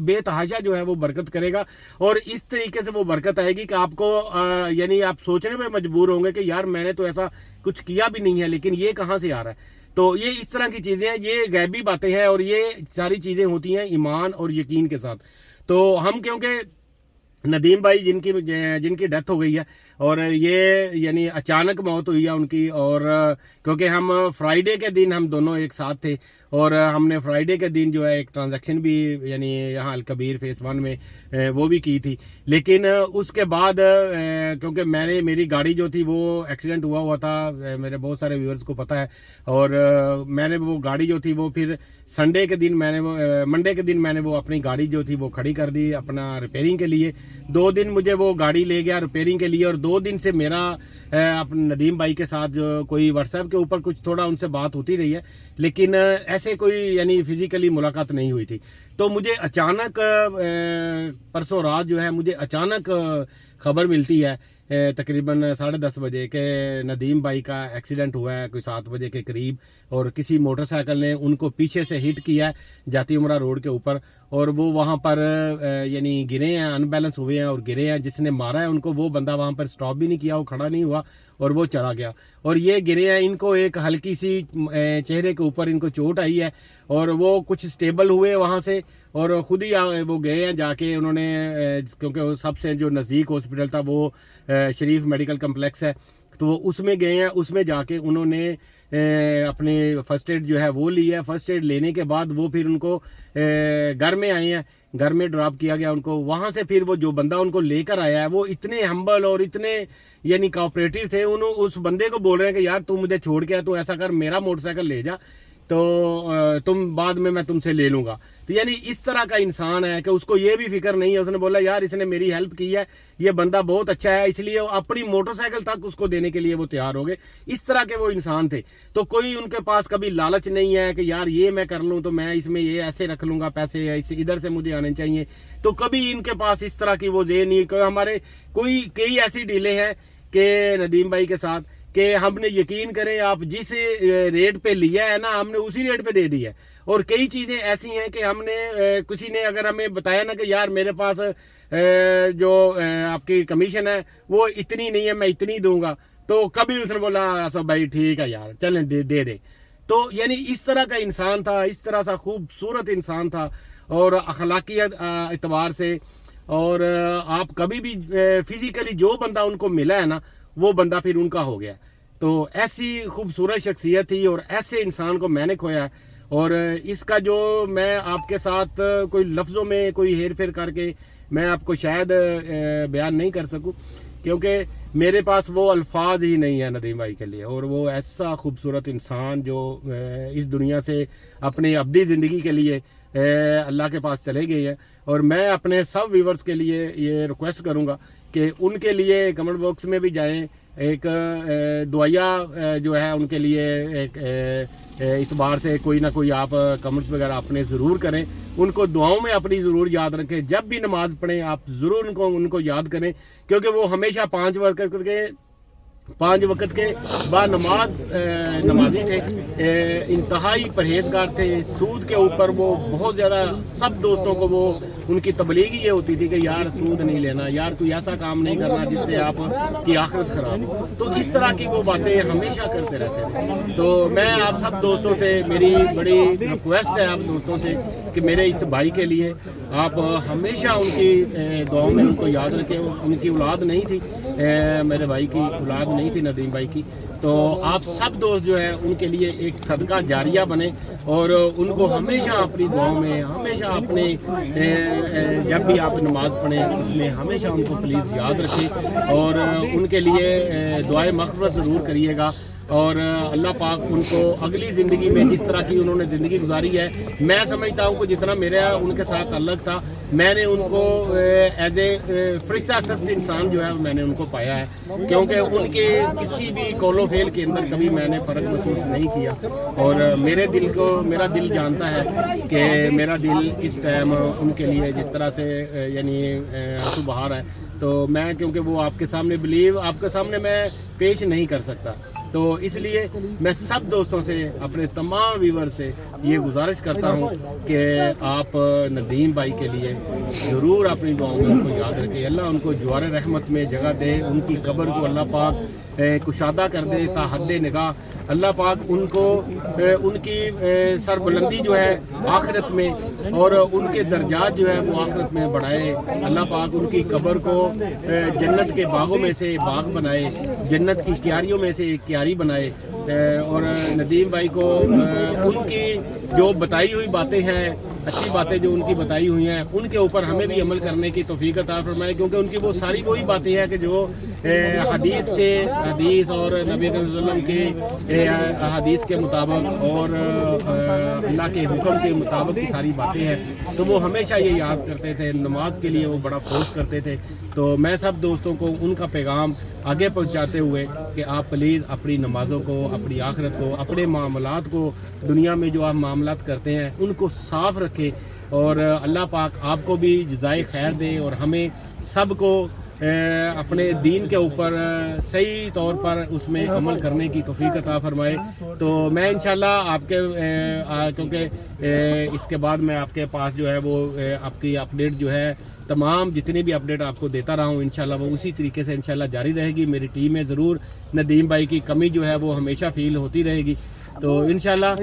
بے تحاشا جو ہے وہ برکت کرے گا، اور اس طریقے سے وہ برکت آئے گی کہ آپ کو یعنی آپ سوچنے میں مجبور ہوں گے کہ یار میں نے تو ایسا کچھ کیا بھی نہیں ہے، لیکن یہ کہاں سے آ رہا ہے۔ تو یہ اس طرح کی چیزیں ہیں، یہ غیبی باتیں ہیں، اور یہ ساری چیزیں ہوتی ہیں ایمان اور یقین کے ساتھ۔ تو ہم کیونکہ ندیم بھائی جن کی ڈیتھ ہو گئی ہے، اور یہ یعنی اچانک موت ہوئی ہے ان کی، اور کیونکہ ہم فرائیڈے کے دن ہم دونوں ایک ساتھ تھے، اور ہم نے فرائیڈے کے دن جو ہے ایک ٹرانزیکشن بھی یعنی یہاں الکبیر فیس 1 میں وہ بھی کی تھی، لیکن اس کے بعد کیونکہ میری گاڑی جو تھی وہ ایکسیڈنٹ ہوا تھا، میرے بہت سارے ویورز کو پتہ ہے، اور میں نے وہ گاڑی جو تھی وہ پھر منڈے کے دن میں نے وہ اپنی گاڑی جو تھی وہ کھڑی کر دی اپنا ریپیئرنگ کے لیے۔ 2 دن مجھے وہ گاڑی لے گیا ریپیئرنگ کے لیے، اور 2 دن سے میرا اپنے ندیم بھائی کے ساتھ جو کوئی واٹس ایپ کے اوپر کچھ تھوڑا ان سے بات ہوتی رہی ہے، لیکن ایسے کوئی یعنی فزیکلی ملاقات نہیں ہوئی تھی۔ تو مجھے اچانک پرسوں رات جو ہے مجھے اچانک خبر ملتی ہے تقریباً 10:30 بجے کہ ندیم بھائی کا ایکسیڈنٹ ہوا ہے کوئی 7 بجے کے قریب، اور کسی موٹر سائیکل نے ان کو پیچھے سے ہٹ کیا ہے جاتی عمرہ روڈ کے اوپر، اور وہ وہاں پر یعنی گرے ہیں، ان بیلنس ہوئے ہیں اور گرے ہیں۔ جس نے مارا ہے ان کو وہ بندہ وہاں پر سٹاپ بھی نہیں کیا، وہ کھڑا نہیں ہوا اور وہ چلا گیا، اور یہ گرے ہیں۔ ان کو ایک ہلکی سی چہرے کے اوپر ان کو چوٹ آئی ہے، اور وہ کچھ سٹیبل ہوئے وہاں سے، اور خود ہی وہ گئے ہیں جا کے انہوں نے، کیونکہ سب سے جو نزدیک ہاسپٹل تھا وہ شریف میڈیکل کمپلیکس ہے، تو وہ اس میں گئے ہیں، اس میں جا کے انہوں نے اپنے فرسٹ ایڈ جو ہے وہ لی ہے۔ فرسٹ ایڈ لینے کے بعد وہ پھر ان کو گھر میں آئے ہیں، گھر میں ڈراپ کیا گیا ان کو۔ وہاں سے پھر وہ جو بندہ ان کو لے کر آیا ہے وہ اتنے ہمبل اور اتنے یعنی کوآپریٹو تھے، اس بندے کو بول رہے ہیں کہ یار تو مجھے چھوڑ کے تو ایسا کر، میرا موٹر سائیکل لے جا، تو تم بعد میں تم سے لے لوں گا۔ تو یعنی اس طرح کا انسان ہے کہ اس کو یہ بھی فکر نہیں ہے۔ اس نے بولا یار اس نے میری ہیلپ کی ہے، یہ بندہ بہت اچھا ہے، اس لیے اپنی موٹر سائیکل تک اس کو دینے کے لیے وہ تیار ہو گئے۔ اس طرح کے وہ انسان تھے۔ تو کوئی ان کے پاس کبھی لالچ نہیں ہے کہ یار یہ میں کر لوں تو میں اس میں یہ ایسے رکھ لوں گا پیسے، ادھر سے مجھے آنے چاہیے، تو کبھی ان کے پاس اس طرح کی وہ ذہن نہیں۔ ہمارے کئی ایسی ڈیلیں ہیں کہ ندیم بھائی کے ساتھ کہ ہم نے یقین کریں آپ جس ریٹ پہ لیا ہے نا ہم نے اسی ریٹ پہ دے دی ہے، اور کئی چیزیں ایسی ہیں کہ ہم نے کسی نے اگر ہمیں بتایا نا کہ یار میرے پاس جو آپ کی کمیشن ہے وہ اتنی نہیں ہے میں اتنی دوں گا، تو کبھی اس نے بولا ایسا بھائی ٹھیک ہے یار چلیں دے دیں۔ تو یعنی اس طرح کا انسان تھا، اس طرح سا خوبصورت انسان تھا، اور اخلاقیت اعتبار سے، اور آپ کبھی بھی فزیکلی جو بندہ ان کو ملا ہے نا وہ بندہ پھر ان کا ہو گیا۔ تو ایسی خوبصورت شخصیت تھی، اور ایسے انسان کو میں نے کھویا ہے، اور اس کا جو میں آپ کے ساتھ کوئی لفظوں میں کوئی ہیر پھیر کر کے میں آپ کو شاید بیان نہیں کر سکوں، کیونکہ میرے پاس وہ الفاظ ہی نہیں ہیں ندیم بھائی کے لیے۔ اور وہ ایسا خوبصورت انسان جو اس دنیا سے اپنی ابدی زندگی کے لیے اللہ کے پاس چلے گئے ہیں، اور میں اپنے سب ویورز کے لیے یہ ریکویسٹ کروں گا کہ ان کے لیے کمنٹ باکس میں بھی جائیں، ایک دعائیہ جو ہے ان کے لیے ایک اعتبار سے کوئی نہ کوئی آپ کمنٹس وغیرہ اپنے ضرور کریں، ان کو دعاؤں میں اپنی ضرور یاد رکھیں۔ جب بھی نماز پڑھیں آپ ضرور ان کو یاد کریں، کیونکہ وہ ہمیشہ 5 وقت کے بعد نمازی تھے، انتہائی پرہیزگار تھے۔ سود کے اوپر وہ بہت زیادہ، سب دوستوں کو وہ ان کی تبلیغ یہ ہوتی تھی کہ یار سود نہیں لینا، یار کوئی ایسا کام نہیں کرنا جس سے آپ کی آخرت خراب ہو۔ تو اس طرح کی وہ باتیں ہمیشہ کرتے رہتے تھے۔ تو میں آپ سب دوستوں سے میری بڑی ریکویسٹ ہے آپ دوستوں سے کہ میرے اس بھائی کے لیے آپ ہمیشہ ان کی دعاؤں میں ان کو یاد رکھیں۔ ان کی اولاد نہیں تھی، میرے بھائی کی اولاد نہیں تھی ندیم بھائی کی، تو آپ سب دوست جو ہیں ان کے لیے ایک صدقہ جاریہ بنے، اور ان کو ہمیشہ اپنی دعاؤں میں، ہمیشہ اپنے جب بھی آپ نماز پڑھیں اس میں ہمیشہ ان کو پلیز یاد رکھیں، اور ان کے لیے دعائیں مغفرت ضرور کریے گا۔ اور اللہ پاک ان کو اگلی زندگی میں جس طرح کی انہوں نے زندگی گزاری ہے، میں سمجھتا ہوں کہ جتنا میرا ان کے ساتھ تعلق تھا میں نے ان کو ایز اے فرشتہ سخت انسان جو ہے میں نے ان کو پایا ہے، کیونکہ ان کے کسی بھی قول و فعل کے اندر کبھی میں نے فرق محسوس نہیں کیا۔ اور میرا دل جانتا ہے کہ میرا دل اس ٹائم ان کے لیے جس طرح سے یعنی آنسو بہا رہا ہے، تو میں کیونکہ وہ آپ کے سامنے میں پیش نہیں کر سکتا۔ تو اس لیے میں سب دوستوں سے, اپنے تمام ویور سے یہ گزارش کرتا ہوں کہ آپ ندیم بھائی کے لیے ضرور اپنی دعاؤں میں ان کو یاد رکھیں. اللہ ان کو جوار رحمت میں جگہ دے, ان کی قبر کو اللہ پاک کشادہ کر دے تا حد نگاہ. اللہ پاک ان کو ان کی سربلندی جو ہے آخرت میں اور ان کے درجات جو ہے وہ آخرت میں بڑھائے. اللہ پاک ان کی قبر کو جنت کے باغوں میں سے باغ بنائے, جنت کی کیاریوں میں سے ایک کیاری بنائے. اور ندیم بھائی کو ان کی جو بتائی ہوئی باتیں ہیں, اچھی باتیں جو ان کی بتائی ہوئی ہیں, ان کے اوپر ہمیں بھی عمل کرنے کی توفیق عطا فرمائے, کیونکہ ان کی وہ ساری وہی باتیں ہیں کہ جو حدیث سے حدیث اور نبی صلی اللہ علیہ وسلم کے حدیث کے مطابق اور اللہ کے حکم کے مطابق کی ساری باتیں ہیں. تو وہ ہمیشہ یہ یاد کرتے تھے, نماز کے لیے وہ بڑا فورس کرتے تھے. تو میں سب دوستوں کو ان کا پیغام آگے پہنچاتے ہوئے کہ آپ پلیز اپنی نمازوں کو, اپنی آخرت کو, اپنے معاملات کو, دنیا میں جو آپ معاملات کرتے ہیں ان کو صاف رکھیں, اور اللہ پاک آپ کو بھی جزائے خیر دے اور ہمیں سب کو اپنے دین کے اوپر صحیح طور پر اس میں عمل کرنے کی توفیق عطا فرمائے. تو میں انشاءاللہ آپ کے کیونکہ اس کے بعد میں آپ کے پاس جو ہے وہ آپ کی اپڈیٹ جو ہے, تمام جتنی بھی اپڈیٹ آپ کو دیتا رہا ہوں انشاءاللہ وہ اسی طریقے سے انشاءاللہ جاری رہے گی. میری ٹیم میں ضرور ندیم بھائی کی کمی جو ہے وہ ہمیشہ فیل ہوتی رہے گی. تو انشاءاللہ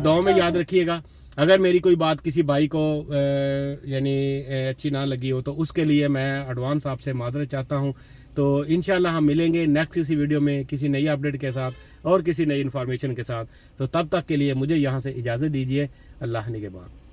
دعاؤں میں یاد رکھیے گا. اگر میری کوئی بات کسی بھائی کو یعنی اچھی نہ لگی ہو تو اس کے لیے میں ایڈوانس آپ سے معذرت چاہتا ہوں. تو انشاءاللہ ہم ملیں گے نیکسٹ کسی ویڈیو میں کسی نئی اپڈیٹ کے ساتھ اور کسی نئی انفارمیشن کے ساتھ. تو تب تک کے لیے مجھے یہاں سے اجازت دیجیے. اللہ نگہبان.